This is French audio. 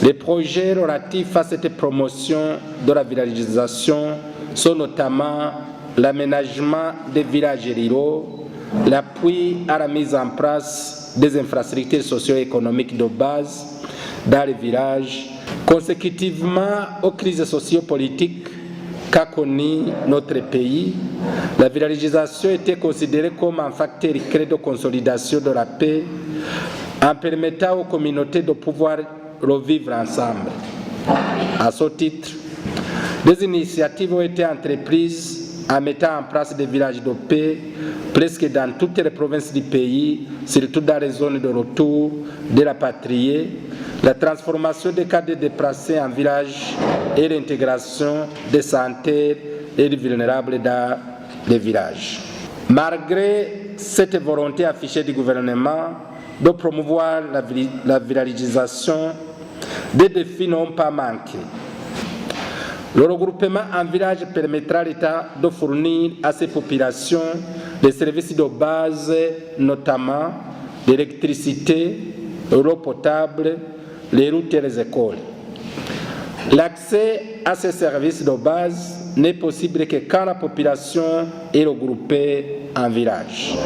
Les projets relatifs à cette promotion de la villagisation sont notamment l'aménagement des villages ruraux, l'appui à la mise en place des infrastructures socio-économiques de base dans les villages, consécutivement aux crises sociopolitiques qu'a connu notre pays. La villagisation était considérée comme un facteur clé de consolidation de la paix en permettant aux communautés de pouvoir revivre ensemble. À ce titre, des initiatives ont été entreprises en mettant en place des villages de paix presque dans toutes les provinces du pays, surtout dans les zones de retour des rapatriés, la transformation des cas de déplacés en villages et l'intégration des sanitaires et des vulnérables dans les villages. Malgré cette volonté affichée du gouvernement de promouvoir la villagisation, des défis n'ont pas manqué. Le regroupement en village permettra à l'État de fournir à ces populations des services de base, notamment l'électricité, l'eau potable, les routes et les écoles. L'accès à ces services de base n'est possible que quand la population est regroupée en village.